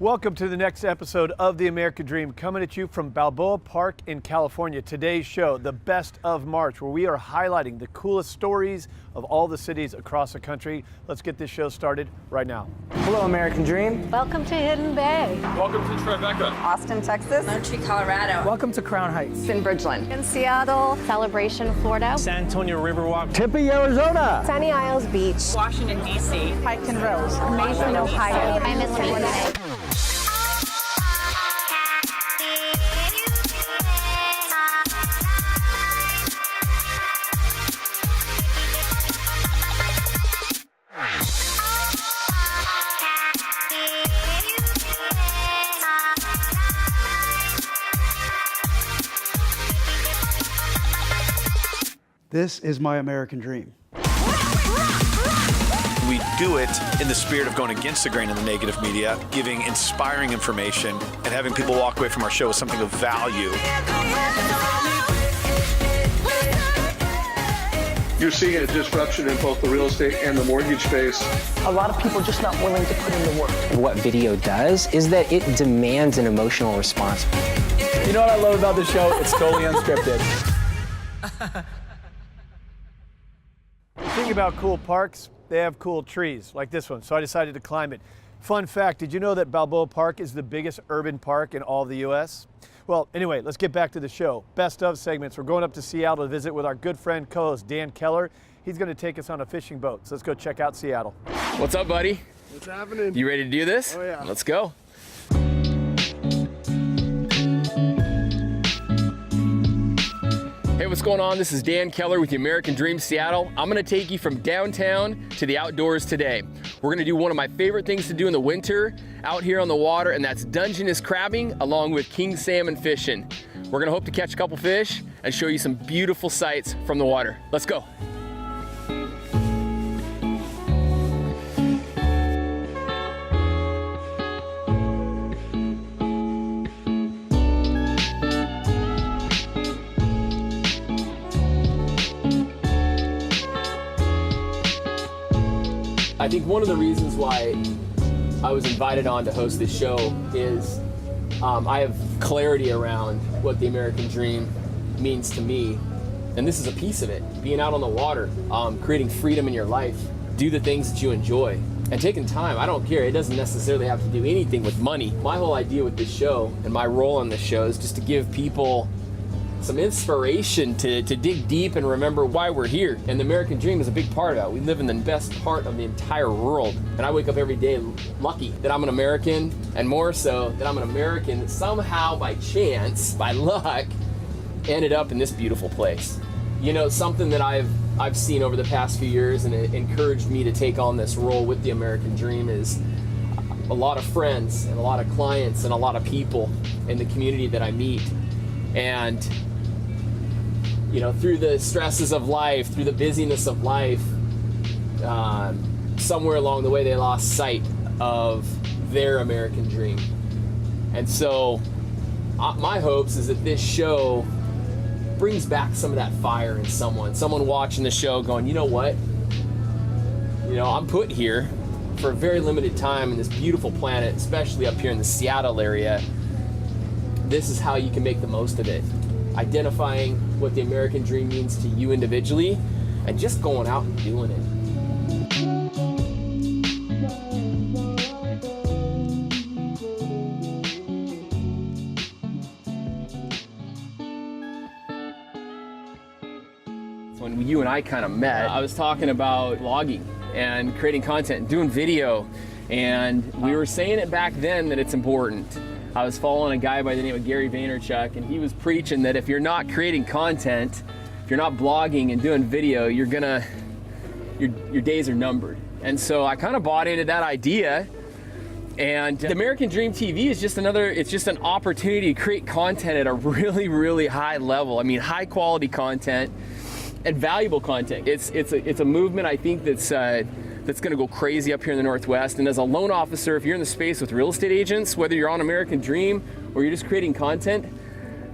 Welcome to the next episode of The American Dream, coming at you from Balboa Park in California. Today's show, the Best of March, where we are highlighting the coolest stories of all the cities across the country. Let's get this show started right now. Hello, American Dream. Welcome to Hidden Bay. Welcome to Tribeca. Austin, Texas. Montreal, Colorado. Welcome to Crown Heights. In Bridgeland. In Seattle. Celebration, Florida. San Antonio Riverwalk. Tempe, Arizona. Sunny Isles Beach. Washington, D.C. Pike and Rose. Mason, Ohio. I'm in Winnipeg. This is my American dream. We do it in the spirit of going against the grain in the negative media, giving inspiring information, and having people walk away from our show with something of value. You're seeing a disruption in both the real estate and the mortgage space. A lot of people just not willing to put in the work. What video does is that it demands an emotional response. You know what I love about this show? It's totally unscripted. The thing about cool parks, they have cool trees, like this one, so I decided to climb it. Fun fact, did you know that Balboa Park is the biggest urban park in all of the U.S.? Well, anyway, let's get back to the show. Best of segments. We're going up to Seattle to visit with our good friend, co-host Dan Keller. He's going to take us on a fishing boat, so let's go check out Seattle. What's up, buddy? What's happening? You ready to do this? Oh, yeah. Let's go. Hey, what's going on? This is Dan Keller with the American Dream Seattle. I'm gonna take you from downtown to the outdoors today. We're gonna do one of my favorite things to do in the winter out here on the water, and that's Dungeness crabbing along with king salmon fishing. We're gonna hope to catch a couple fish and show you some beautiful sights from the water. Let's go. I think one of the reasons why I was invited on to host this show is I have clarity around what the American dream means to me. And this is a piece of it. Being out on the water, creating freedom in your life, do the things that you enjoy, and taking time. I don't care. It doesn't necessarily have to do anything with money. My whole idea with this show and my role on this show is just to give people some inspiration to dig deep and remember why we're here. And the American dream is a big part of that. We live in the best part of the entire world. And I wake up every day lucky that I'm an American, and more so that I'm an American that somehow by chance, by luck, ended up in this beautiful place. You know, something that I've seen over the past few years, and it encouraged me to take on this role with the American dream, is a lot of friends and a lot of clients and a lot of people in the community that I meet. And you know, through the stresses of life, through the busyness of life, somewhere along the way they lost sight of their American dream. And so my hopes is that this show brings back some of that fire in someone watching the show going, you know what, you know, I'm put here for a very limited time in this beautiful planet, especially up here in the Seattle area. This is how you can make the most of it. Identifying what the American dream means to you individually, and just going out and doing it. When you and I kind of met, I was talking about vlogging and creating content, doing video, and we were saying it back then that it's important. I was following a guy by the name of Gary Vaynerchuk, and he was preaching that if you're not creating content, if you're not blogging and doing video, your days are numbered. And so I kind of bought into that idea. And the American Dream TV is just it's just an opportunity to create content at a really, really high level. I mean, high quality content and valuable content. It's a movement, I think, that's going to go crazy up here in the Northwest. And as a loan officer, if you're in the space with real estate agents, whether you're on American Dream or you're just creating content,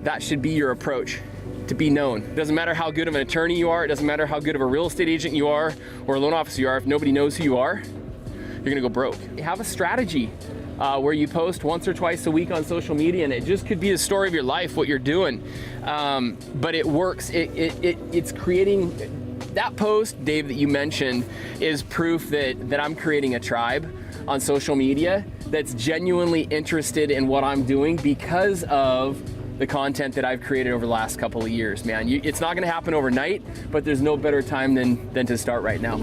that should be your approach, to be known. It doesn't matter how good of an attorney you are, it doesn't matter how good of a real estate agent you are or a loan officer you are, if nobody knows who you are, you're gonna go broke. Have a strategy where you post once or twice a week on social media, and it just could be the story of your life, what you're doing. But it works. It's creating. That post, Dave, that you mentioned is proof that I'm creating a tribe on social media that's genuinely interested in what I'm doing because of the content that I've created over the last couple of years, man. It's not gonna happen overnight, but there's no better time than to start right now.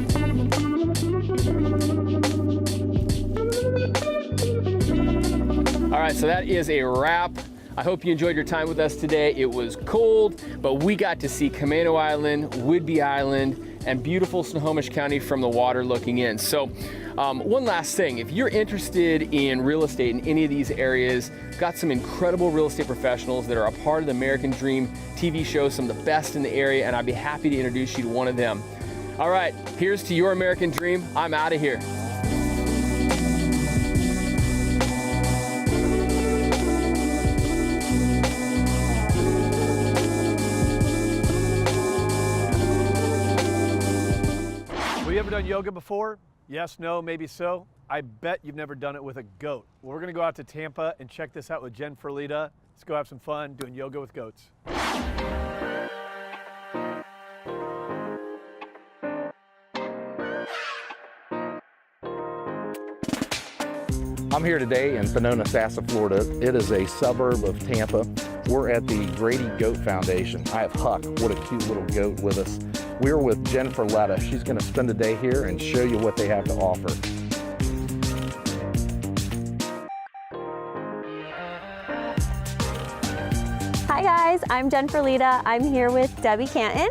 All right, so that is a wrap. I hope you enjoyed your time with us today. It was cold, but we got to see Camano Island, Whidbey Island, and beautiful Snohomish County from the water looking in. So one last thing, if you're interested in real estate in any of these areas, got some incredible real estate professionals that are a part of the American Dream TV show, some of the best in the area, and I'd be happy to introduce you to one of them. All right, here's to your American Dream. I'm out of here. Have you ever done yoga before? Yes, no, maybe so. I bet you've never done it with a goat. Well, we're gonna go out to Tampa and check this out with Jenn Ferlita. Let's go have some fun doing yoga with goats. I'm here today in Fonona-Sassa, Florida. It is a suburb of Tampa. We're at the Grady Goat Foundation. I have Huck, what a cute little goat with us. We're with Jenn Ferlita. She's gonna spend a day here and show you what they have to offer. Hi guys, I'm Jenn Ferlita. I'm here with Debbie Canton.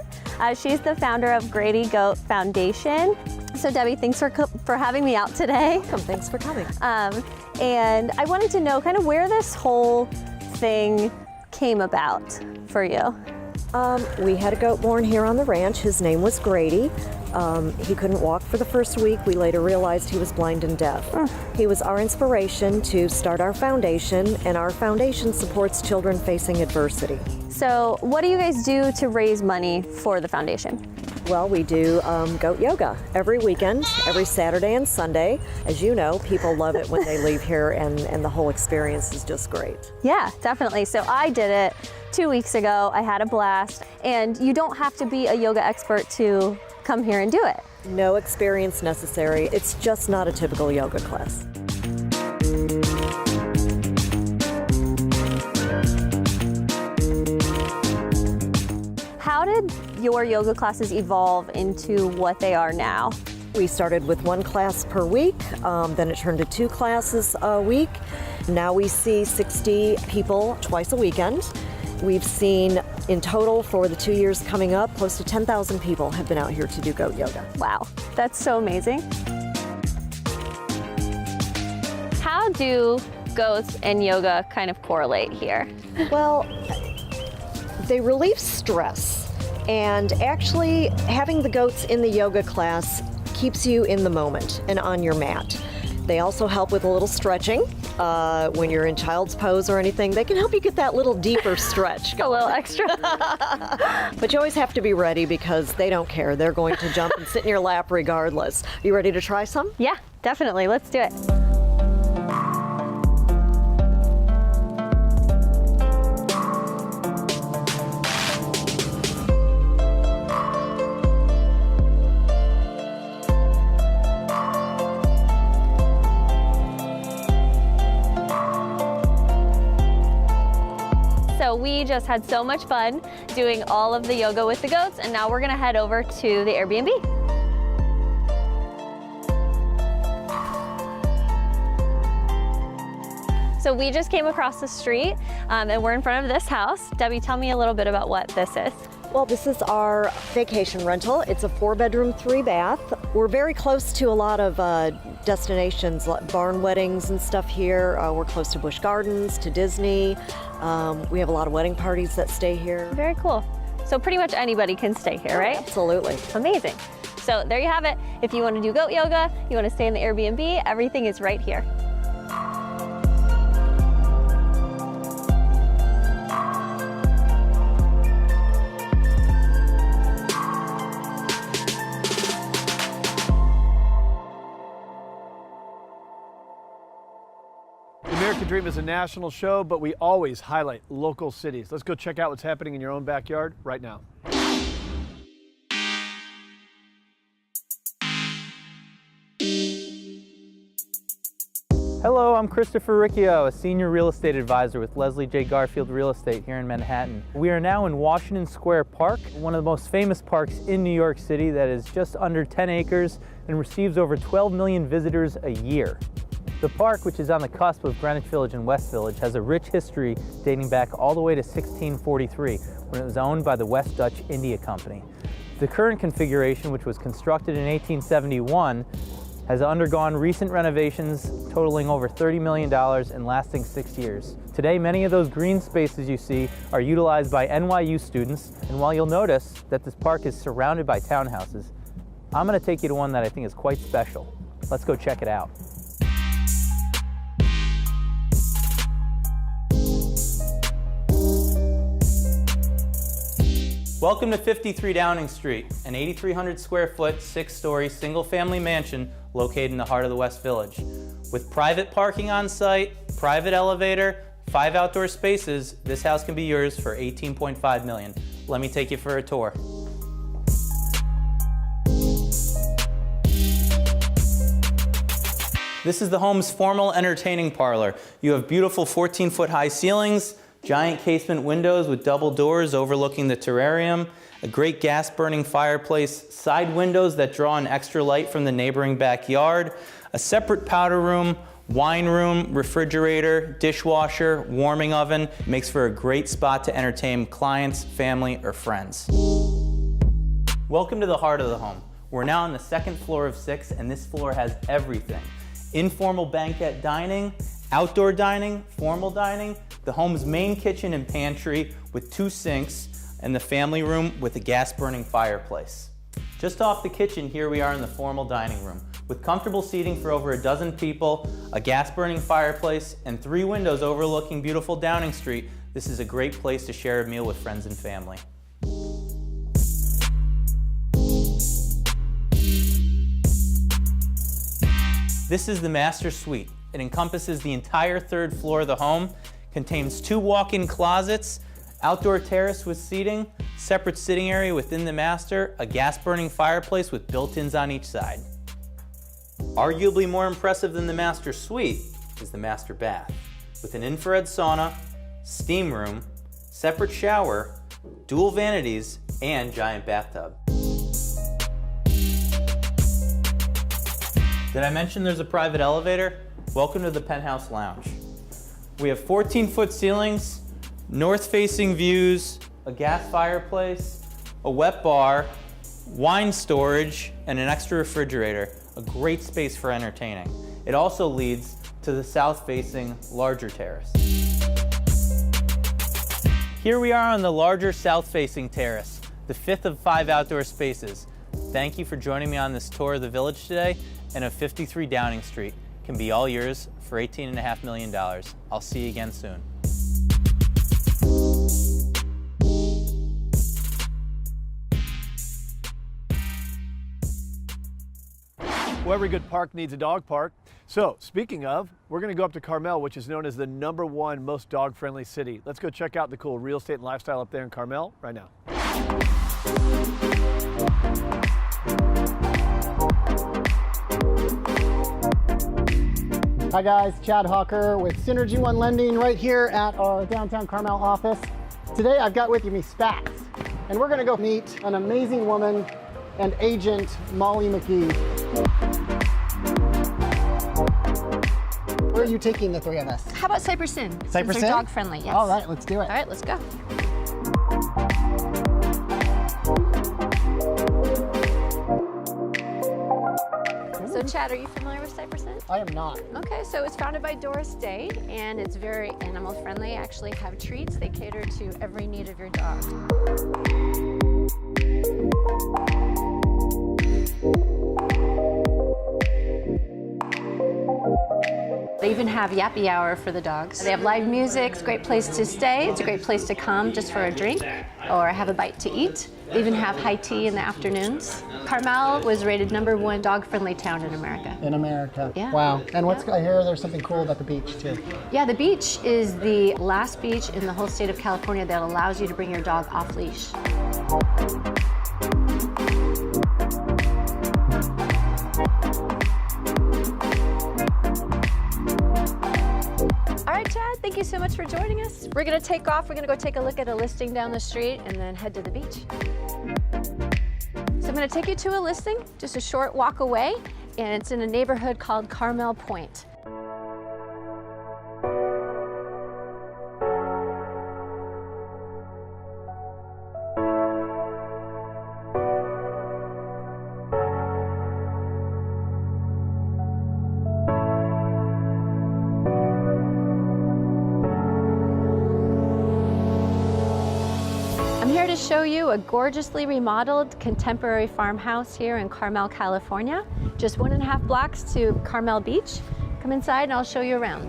She's the founder of Grady Goat Foundation. So Debbie, thanks for having me out today. Welcome, thanks for coming. And I wanted to know kind of where this whole thing came about for you. We had a goat born here on the ranch. His name was Grady. He couldn't walk for the first week. We later realized he was blind and deaf. He was our inspiration to start our foundation, and our foundation supports children facing adversity. So what do you guys do to raise money for the foundation? Well, we do goat yoga every weekend, every Saturday and Sunday. As you know, people love it when they leave here, and the whole experience is just great. Yeah, definitely. So I did it 2 weeks ago. I had a blast, and you don't have to be a yoga expert to come here and do it. No experience necessary. It's just not a typical yoga class. How did your yoga classes evolve into what they are now? We started with one class per week, then it turned to 2 classes a week. Now we see 60 people twice a weekend. We've seen in total for the 2 years coming up, close to 10,000 people have been out here to do goat yoga. Wow, that's so amazing. How do goats and yoga kind of correlate here? Well, they relieve stress, and actually having the goats in the yoga class keeps you in the moment and on your mat. They also help with a little stretching. When you're in child's pose or anything, they can help you get that little deeper stretch going. A little extra. But you always have to be ready because they don't care. They're going to jump and sit in your lap regardless. You ready to try some? Yeah, definitely. Let's do it. So we just had so much fun doing all of the yoga with the goats, and now we're gonna head over to the Airbnb. So we just came across the street and we're in front of this house. Debbie, tell me a little bit about what this is. Well, this is our vacation rental. It's a 4-bedroom, 3-bath. We're very close to a lot of destinations, like barn weddings and stuff here. We're close to Busch Gardens, to Disney. We have a lot of wedding parties that stay here. Very cool. So pretty much anybody can stay here, right? Absolutely. Amazing. So there you have it. If you want to do goat yoga, you want to stay in the Airbnb, everything is right here. Dream is a national show, but we always highlight local cities. Let's go check out what's happening in your own backyard right now. Hello, I'm Christopher Riccio, a senior real estate advisor with Leslie J. Garfield Real Estate here in Manhattan. We are now in Washington Square Park, one of the most famous parks in New York City that is just under 10 acres and receives over 12 million visitors a year. The park, which is on the cusp of Greenwich Village and West Village, has a rich history dating back all the way to 1643, when it was owned by the West Dutch India Company. The current configuration, which was constructed in 1871, has undergone recent renovations totaling over $30 million and lasting 6 years. Today, many of those green spaces you see are utilized by NYU students, and while you'll notice that this park is surrounded by townhouses, I'm going to take you to one that I think is quite special. Let's go check it out. Welcome to 53 Downing Street, an 8,300 square foot, 6-story, single-family mansion located in the heart of the West Village. With private parking on site, private elevator, 5 outdoor spaces, this house can be yours for $18.5 million. Let me take you for a tour. This is the home's formal entertaining parlor. You have beautiful 14-foot high ceilings, giant casement windows with double doors overlooking the terrarium, a great gas-burning fireplace, side windows that draw in extra light from the neighboring backyard, a separate powder room, wine room, refrigerator, dishwasher, warming oven. It makes for a great spot to entertain clients, family, or friends. Welcome to the heart of the home. We're now on the 2nd floor of 6, and this floor has everything. Informal banquet dining, outdoor dining, formal dining, the home's main kitchen and pantry with 2 sinks, and the family room with a gas-burning fireplace. Just off the kitchen, here we are in the formal dining room, with comfortable seating for over a dozen people, a gas-burning fireplace, and 3 windows overlooking beautiful Downing Street. This is a great place to share a meal with friends and family. This is the master suite. It encompasses the entire 3rd floor of the home, contains 2 walk-in closets, outdoor terrace with seating, separate sitting area within the master, a gas-burning fireplace with built-ins on each side. Arguably more impressive than the master suite is the master bath, with an infrared sauna, steam room, separate shower, dual vanities, and giant bathtub. Did I mention there's a private elevator? Welcome to the penthouse lounge. We have 14-foot ceilings, north-facing views, a gas fireplace, a wet bar, wine storage, and an extra refrigerator. A great space for entertaining. It also leads to the south-facing larger terrace. Here we are on the larger south-facing terrace, the 5th of 5 outdoor spaces. Thank you for joining me on this tour of the village today, and of 53 Downing Street. Can be all yours for $18.5 million. I'll see you again soon. Well, every good park needs a dog park. So, speaking of, we're going to go up to Carmel, which is known as the #1 most dog-friendly city. Let's go check out the cool real estate and lifestyle up there in Carmel right now. Hi guys, Chad Hawker with Synergy One Lending right here at our downtown Carmel office. Today I've got with me Spats, and we're gonna go meet an amazing woman and agent, Molly McGee. Where are you taking the 3 of us? How about Cypress Inn? Cypress Since Inn? they're dog friendly, yes. All right, let's do it. All right, let's go. So Chad, are you familiar with Cypress Inn? I am not. Okay, so it's founded by Doris Day, and it's very animal friendly. Actually have treats. They cater to every need of your dog. They even have yappy hour for the dogs. They have live music. It's a great place to stay. It's a great place to come just for a drink or have a bite to eat. They even have high tea in the afternoons. Carmel was rated #1 dog-friendly town in America. In America. Yeah. Wow. And what's I hear there's something cool about the beach too. Yeah, the beach is the last beach in the whole state of California that allows you to bring your dog off leash. All right, Chad, thank you so much for joining us. We're gonna take off. We're gonna go take a look at a listing down the street and then head to the beach. So I'm gonna take you to a listing, just a short walk away, and it's in a neighborhood called Carmel Point. Show you a gorgeously remodeled contemporary farmhouse here in Carmel, California. Just 1.5 blocks to Carmel Beach. Come inside and I'll show you around.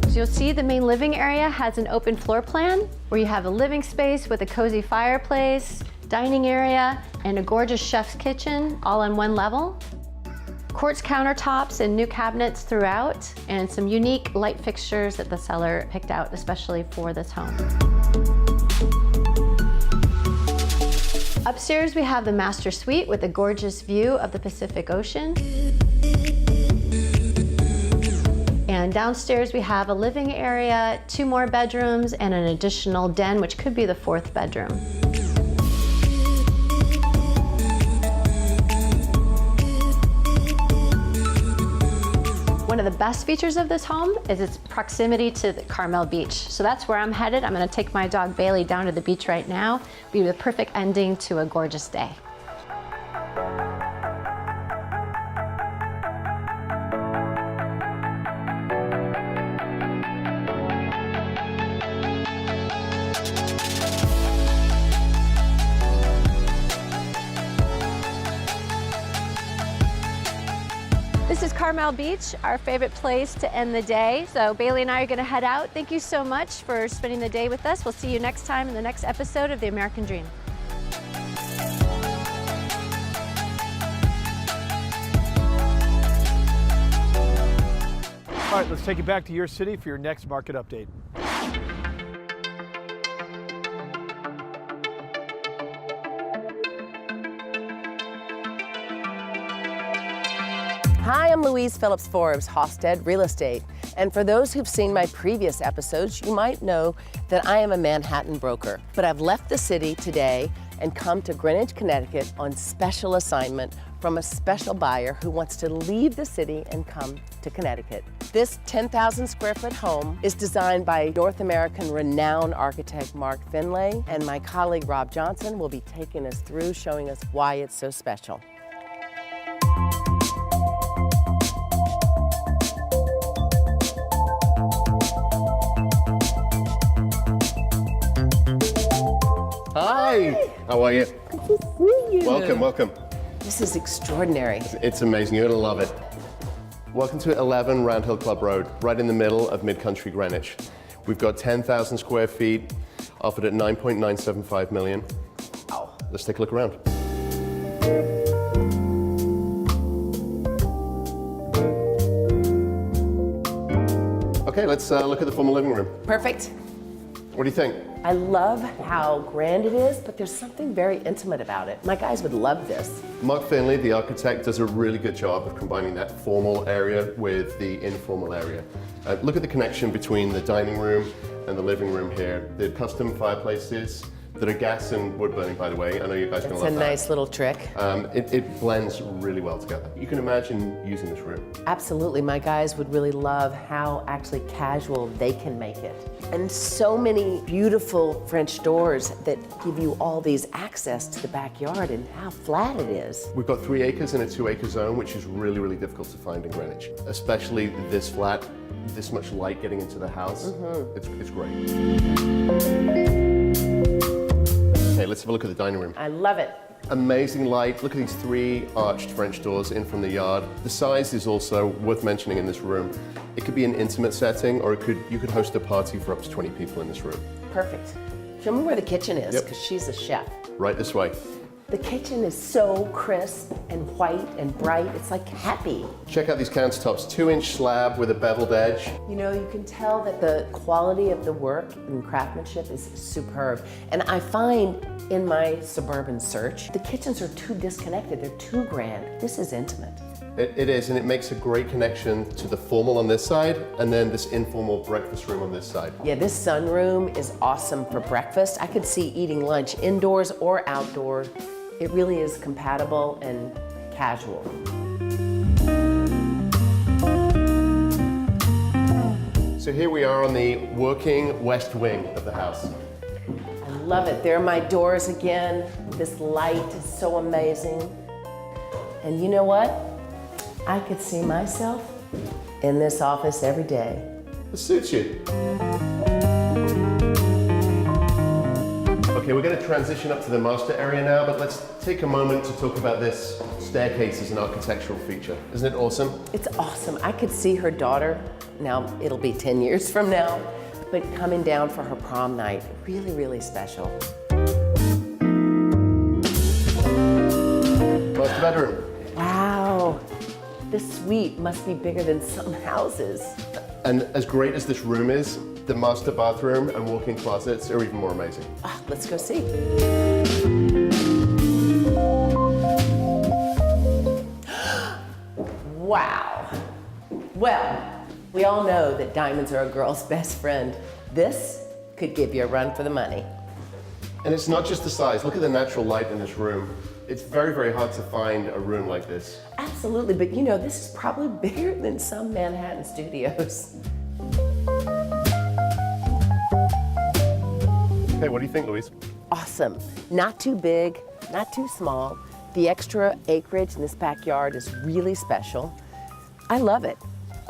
So you'll see the main living area has an open floor plan where you have a living space with a cozy fireplace, dining area, and a gorgeous chef's kitchen all on one level. Quartz countertops and new cabinets throughout, and some unique light fixtures that the seller picked out especially for this home. Upstairs we have the master suite with a gorgeous view of the Pacific Ocean. And downstairs we have a living area, 2 more bedrooms, and an additional den, which could be the 4th bedroom. One of the best features of this home is its proximity to the Carmel Beach. So that's where I'm headed. I'm gonna take my dog Bailey down to the beach right now. Be the perfect ending to a gorgeous day. This is Carmel Beach, our favorite place to end the day. So Bailey and I are gonna head out. Thank you so much for spending the day with us. We'll see you next time in the next episode of The American Dream. All right, let's take it back to your city for your next market update. Hi, I'm Louise Phillips Forbes, Hofstede Real Estate. And for those who've seen my previous episodes, you might know that I am a Manhattan broker. But I've left the city today and come to Greenwich, Connecticut on special assignment from a special buyer who wants to leave the city and come to Connecticut. This 10,000 square foot home is designed by North American renowned architect Mark Finlay, and my colleague Rob Johnson will be taking us through, showing us why it's so special. Hi. How are you? Good to see you. Welcome, welcome. This is extraordinary. It's amazing. You're going to love it. Welcome to 11 Round Hill Club Road, right in the middle of mid-country Greenwich. We've got 10,000 square feet, offered at $9.975 million. Wow. Let's take a look around. Okay, let's look at the formal living room. Perfect. What do you think? I love how grand it is, but there's something very intimate about it. My guys would love this. Mark Finlay, the architect, does a really good job of combining that formal area with the informal area. Look at the connection between the dining room and the living room here. The custom fireplaces that are gas and wood burning, by the way. I know you guys are going to love that. It's a nice little trick. It blends really well together. You can imagine using this room. Absolutely. My guys would really love how actually casual they can make it. And so many beautiful French doors that give you all these access to the backyard and how flat it is. We've got 3 acres in a 2-acre zone, which is really, really difficult to find in Greenwich. Especially this flat, this much light getting into the house. It's great. Okay, let's have a look at the dining room. I love it. Amazing light. Look at these 3 arched French doors in from the yard. The size is also worth mentioning in this room. It could be an intimate setting, or you could host a party for up to 20 people in this room. Perfect. Show me where the kitchen is, Yep. because she's a chef. Right this way. The kitchen is so crisp and white and bright. It's like happy. Check out these countertops, 2-inch slab with a beveled edge. You know, you can tell that the quality of the work and craftsmanship is superb. And I find in my suburban search, the kitchens are too disconnected. They're too grand. This is intimate. It is, and it makes a great connection to the formal on this side, and then this informal breakfast room on this side. Yeah, this sunroom is awesome for breakfast. I could see eating lunch indoors or outdoors. It really is compatible and casual. So here we are on the working west wing of the house. I love it. There are my doors again. This light is so amazing. And you know what? I could see myself in this office every day. It suits you. Okay, we're going to transition up to the master area now, but let's take a moment to talk about this staircase as an architectural feature. Isn't it awesome? It's awesome. I could see her daughter, now it'll be 10 years from now, but coming down for her prom night. Really, really special. Master bedroom. Wow. This suite must be bigger than some houses. And as great as this room is, the master bathroom and walk-in closets are even more amazing. Oh, let's go see. Wow. Well, we all know that diamonds are a girl's best friend. This could give you a run for the money. And it's not just the size. Look at the natural light in this room. It's very, very hard to find a room like this. Absolutely, but you know, this is probably bigger than some Manhattan studios. Hey, what do you think, Louise? Awesome. Not too big, not too small. The extra acreage in this backyard is really special. I love it.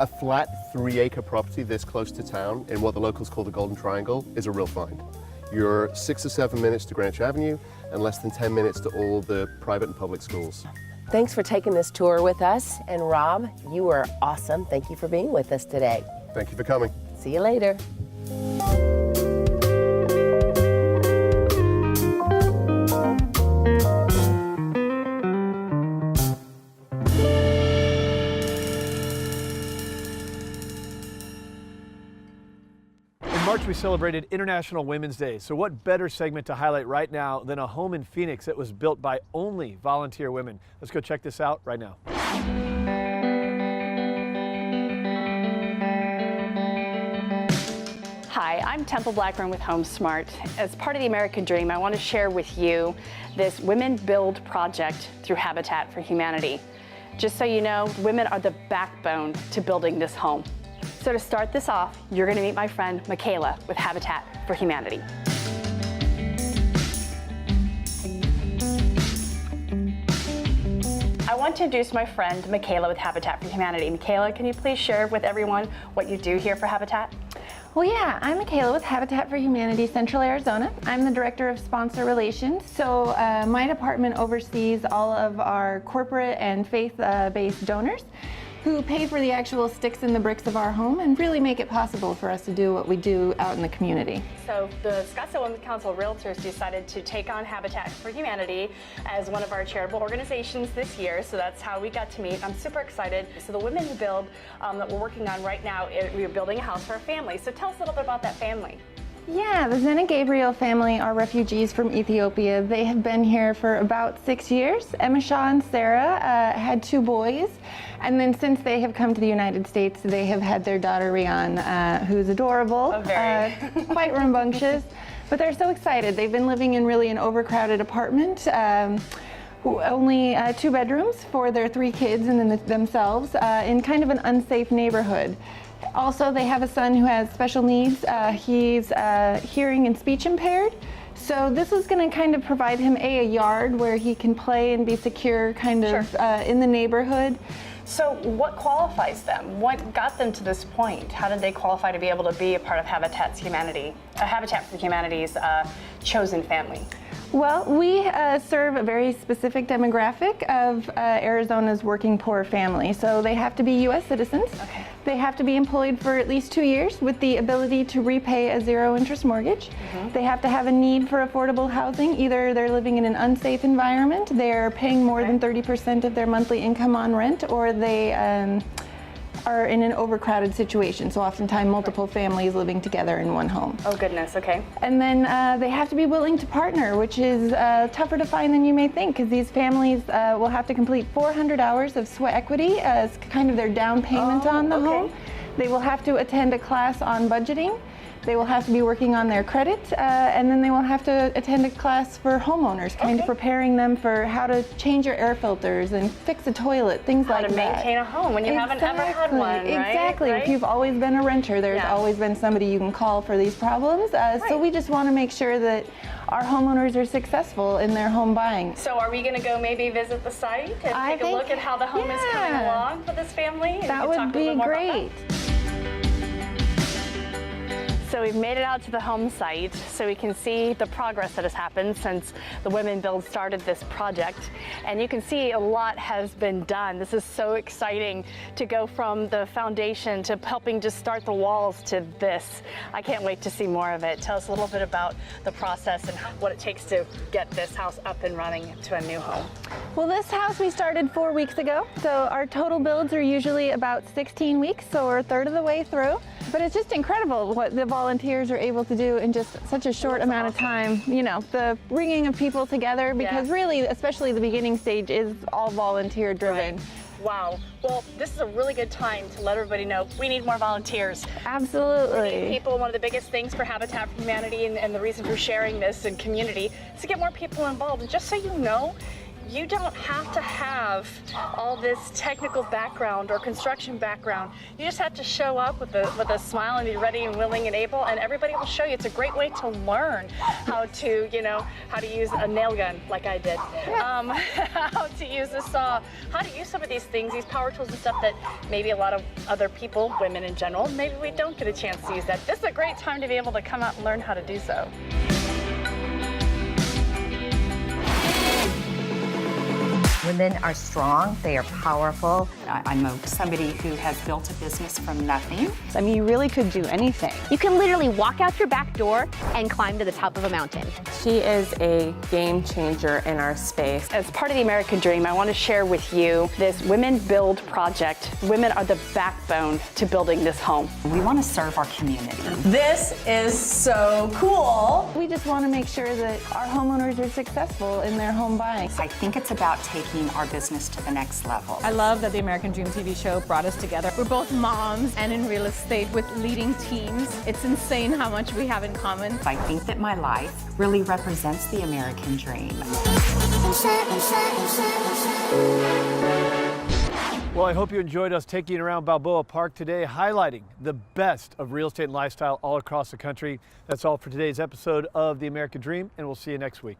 A flat 3-acre property this close to town in what the locals call the Golden Triangle is a real find. You're 6 or 7 minutes to Greenwich Avenue and less than 10 minutes to all the private and public schools. Thanks for taking this tour with us. And Rob, you are awesome. Thank you for being with us today. Thank you for coming. See you later. In March, we celebrated International Women's Day. So what better segment to highlight right now than a home in Phoenix that was built by only volunteer women? Let's go check this out right now. Hi, I'm Temple Blackburn with HomeSmart. As part of the American Dream, I want to share with you this Women Build project through Habitat for Humanity. Just so you know, women are the backbone to building this home. So to start this off, you're going to meet my friend Micaela with Habitat for Humanity. I want to introduce my friend Micaela with Habitat for Humanity. Micaela, can you please share with everyone what you do here for Habitat? Well, yeah, I'm Micaela with Habitat for Humanity Central Arizona. I'm the Director of Sponsor Relations. So my department oversees all of our corporate and faith-based donors who pay for the actual sticks and the bricks of our home and really make it possible for us to do what we do out in the community. So the Scottsdale Women's Council of Realtors decided to take on Habitat for Humanity as one of our charitable organizations this year, so that's how we got to meet. I'm super excited. So the Women Who Build that we're working on right now, we're building a house for a family. So tell us a little bit about that family. Yeah, the Zen and Gabriel family are refugees from Ethiopia. They have been here for about 6 years. Emma Shaw and Sarah had 2 boys, and then since they have come to the United States, they have had their daughter Rian, who's adorable, quite rambunctious, but they're so excited. They've been living in really an overcrowded apartment. Only 2 bedrooms for their 3 kids and then themselves in kind of an unsafe neighborhood. Also, they have a son who has special needs. He's hearing and speech impaired. So this is going to kind of provide him a yard where he can play and be secure kind of in the neighborhood. So what qualifies them? What got them to this point? How did they qualify to be able to be a part of Habitat for Humanity's chosen family? Well, we serve a very specific demographic of Arizona's working poor family. So they have to be U.S. citizens. Okay. They have to be employed for at least 2 years with the ability to repay a zero-interest mortgage. They have to have a need for affordable housing. Either they're living in an unsafe environment, they're paying more than 30% of their monthly income on rent, or they are in an overcrowded situation, so oftentimes multiple families living together in one home. Oh goodness, okay. And then they have to be willing to partner, which is tougher to find than you may think, because these families will have to complete 400 hours of sweat equity as kind of their down payment on the home. They will have to attend a class on budgeting. They will have to be working on their credit, and then they will have to attend a class for homeowners, kind of preparing them for how to change your air filters and fix a toilet, things like that. How to maintain a home when you haven't ever had one, right? Exactly. Right? If you've always been a renter, there's always been somebody you can call for these problems. So we just want to make sure that our homeowners are successful in their home buying. So are we going to go maybe visit the site and take a look at how the home is coming along for this family? That would be great. So we've made it out to the home site so we can see the progress that has happened since the Women Build started this project. And you can see a lot has been done. This is so exciting to go from the foundation to helping just start the walls to this. I can't wait to see more of it. Tell us a little bit about the process and what it takes to get this house up and running to a new home. Well, this house we started 4 weeks ago. So our total builds are usually about 16 weeks, so we're a third of the way through. But it's just incredible what the volunteers are able to do in just such a short amount of time. You know, the bringing of people together, because really, especially the beginning stage, is all volunteer driven. Right. Wow. Well, this is a really good time to let everybody know we need more volunteers. Absolutely. We need people. One of the biggest things for Habitat for Humanity and the reason for sharing this in community is to get more people involved. And just so you know, you don't have to have all this technical background or construction background. You just have to show up with a smile and be ready and willing and able, and everybody will show you. It's a great way to learn how to, how to use a nail gun like I did, how to use a saw, how to use some of these things, these power tools and stuff that maybe a lot of other people, women in general, maybe we don't get a chance to use that. This is a great time to be able to come out and learn how to do so. Women are strong, they are powerful. I'm somebody who has built a business from nothing. I mean, you really could do anything. You can literally walk out your back door and climb to the top of a mountain. She is a game changer in our space. As part of the American Dream, I want to share with you this Women Build project. Women are the backbone to building this home. We want to serve our community. This is so cool. We just want to make sure that our homeowners are successful in their home buying. I think it's about taking our business to the next level. I love that the American Dream TV show brought us together. We're both moms and in real estate with leading teams. It's insane how much we have in common. I think that my life really represents the American dream. Well, I hope you enjoyed us taking you around Balboa Park today, highlighting the best of real estate and lifestyle all across the country. That's all for today's episode of The American Dream, and we'll see you next week.